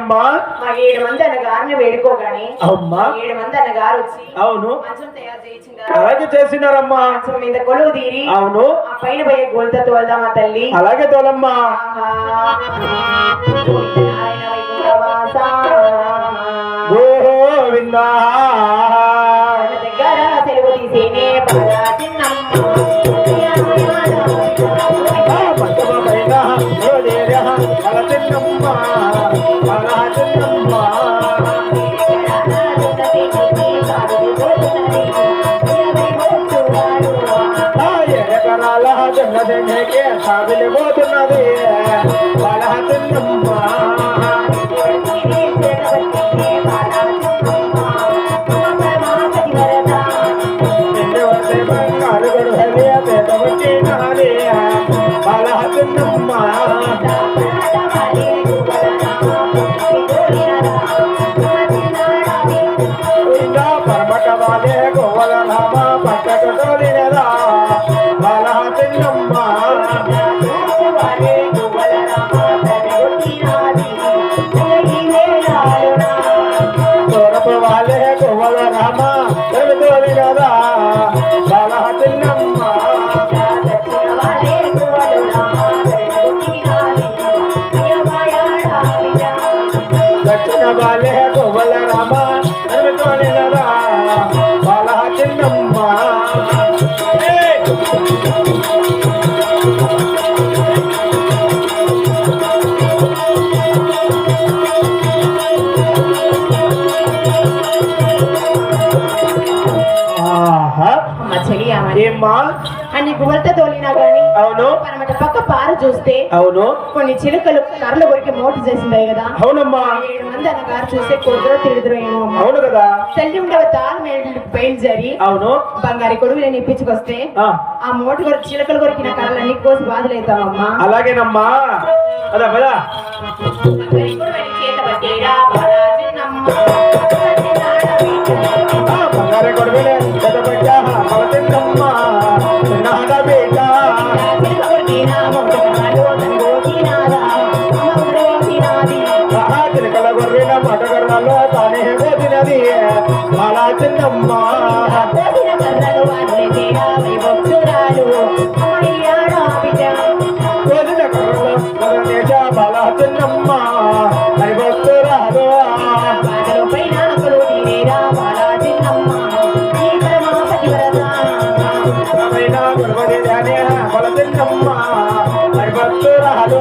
అమ్మా? మా 7 మంది అన్నగారిని వేడుకోగానే అమ్మా 7 మంది అన్నగారు వచ్చి అవును మంచం తయారు చేయించిందా? అలాగే చేసినారమ్మా. మంచం మీద కొలువు తీరి అవును ఆ పైన పోయే గోల్తో తోల్దామా తల్లి? అలాగే తోలమ్మా. గోవిందా దగ్గర తెలుగు తీసేనే బాగా చిన్నమ్మ పోతున్నది బలహతున్నమ్మా. బలహతున్నమ్మా పరమట వాలే గోవల రామ పట్టక తోలినదా బలహతున్నమ్మా. తోరపు వాలే గోవల రామ తోలినదా బలహతున్నమ్మా. దక్షిణ వాలే గోవల రామ తోలినదా బలహతున్నమ్మా. ఏమ్మా అన్ని గువలతో తోలినా గాని అవును మనమట పక్క పారు చూస్తే అవును కొన్ని చిలుకలు కర్రలు కొరికి మోటు చేసిందాయి కదా. అవునమ్మా 7 మంది అన్నగారు చూస్తే కొడుకులో తిరుగుతురు ఏమో. అవును కదా తల్లి ఉండవ తాను మేలు బయలుదేరి అవును బంగారి కొడుకుని ఇప్పించుకొస్తే ఆ మోటు కొరకు చిలుకలు కొరికిన కర్రలన్నీ కోసి బాధలేతామమ్మా. అలాగేనమ్మా. అదా పదా బంగారు కొడుకులే బలతిన్నమ్మా చిన్న బేట చిలకల గొర్రెల మటగర్రలో తానే పోతినది అలా చిన్నమ్మా. పోసిన కర్రలో బల చిన్నమ్మా అని భక్తురాలు బల చిన్నమ్మా అని భక్తురాలు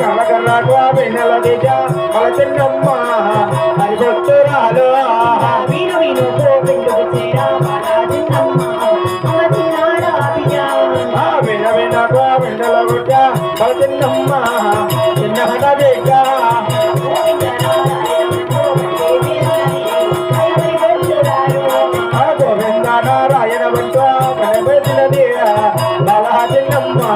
కర్రకర్రకు వెన్నెల దిజ బల చిన్నమ్మా అని భక్తురాలు వెన్నెల గుడ్డ బల చిన్నమ్మా చిన్న హడబిడ్డ గోవింద నారాయణ వంట కనబడినది బల చిన్నమ్మా.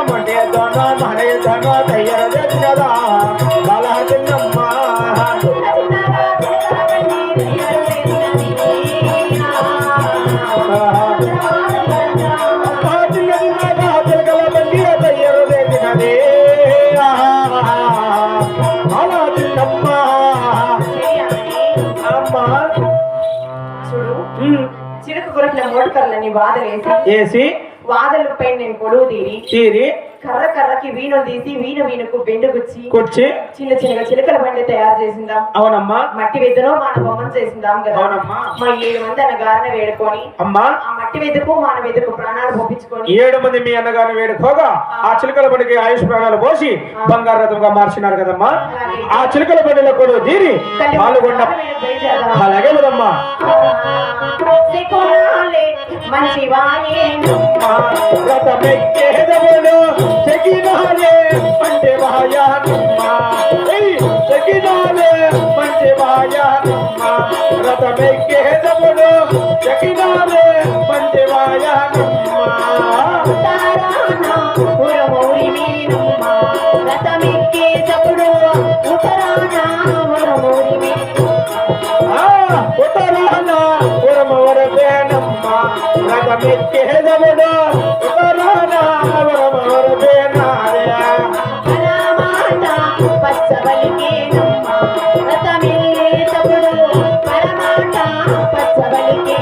మనే దొన మనే దొన తయ్యర చేసినదా బల చిన్నమ్మా. చిలకల బండి తయ్యర చేసినది అలా చిన్నమ్మా. అమ్మా చూడు చిలుక కొరికిన మోటు కర్రలని వేసి వాదల పైన నేను కొడువు తీరి కర్ర కర్రకి వీణులు తీసి వీణకు బెండు కుర్చి చిన్న చిన్నగా చిలకల బండి తయారు చేసిందాం. అవునమ్మా. మట్టి వెద్దును మన బొమ్మను చేసిందాం కదా. అవునమ్మా. మా 7 మంది అన్నగారిని వేడుకొని అమ్మా ఆ మట్టి వెద్దుకు మన వెద్దుకు ప్రాణాలు పంపించుకొని 7 మంది మీ అన్నగారిని వేడుకోగా ఆ చిలకల బండికి ఆయుష్ ప్రాణాలు పోసి బంగారు రథంగా మార్చినారు కదమ్మా. ఆ చిలకల బండిలో కూడా తీరి పాల్గొండ. అలాగే కదమ్మా. మంచి రథమెక్కేదములు చెగినాలే పంటే వాయానమ్మా. చెగినాలే పంటే వాయానమ్మా. రథమెక్కేదములు చెగినాలే పంటే వాయానమ్మా. ఉత్తరాన రథమెక్కేదముడు పచ్చబలికేనమ్మ రథమెక్కేదముడు పరమాట పచ్చబలికే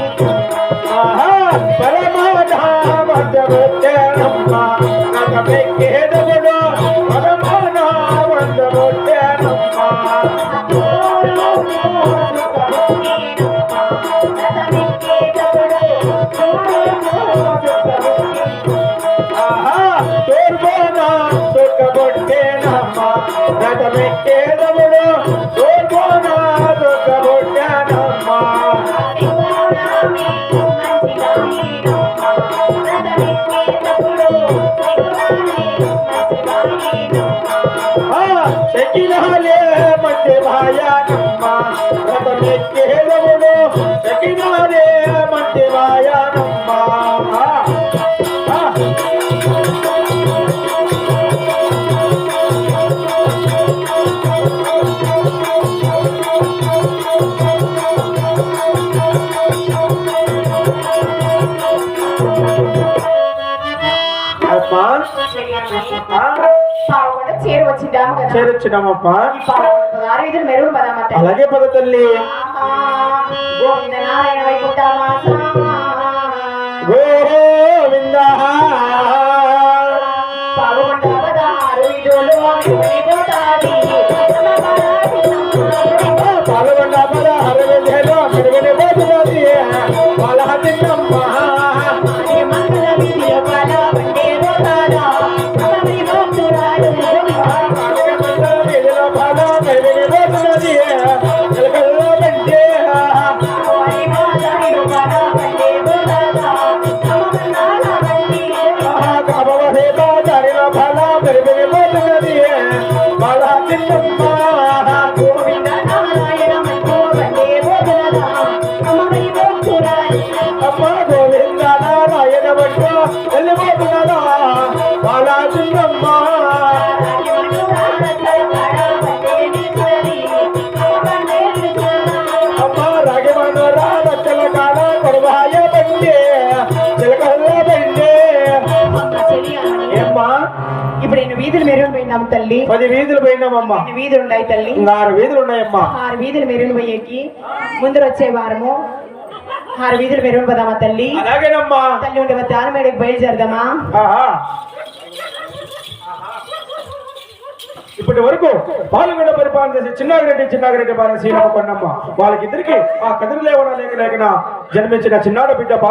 రథమెక్కేదముడు సోర్బోనా దుఃఖబొట్టెనమ్మా సకినాలే మంచి భాయానమ్మా రథమెక్కేదముడు సకినాలే మంచి భాయానమ్మా చేరొచ్చినామప్పా అలాగే పద తల్లి గోవిందనారాయణ వైకుంఠమాస గోవింద పాల్గొండ పద హరవిధేలో మెరుగని పోతున్నది పాలహతిన్నమ్మ ఇప్పుడు వీధులు మెరుగు పోయినాం తల్లి 10 వీధులు పోయినామమ్మా వీధులు ఉన్నాయి తల్లి 6 వీధులు ఉన్నాయమ్మా 6 వీధులు మెరుగు పోయేకి ముందు వచ్చే వారము 6 వీధులు మెరుగు పోదామా తల్లి అలాగేనమ్మా తల్లి ఉండే దానమేడకి బయలుదేరదామా ఇప్పటి వరకు పాల్గొండ పరిపాలన చేసి చిన్నాగిరెడ్డి బాల శ్రీనమ్మ కొన్నమ్మ వాళ్ళకిద్దరికి ఆ కదిరి లేవన లేక జన్మించిన చిన్నాడు బిడ్డ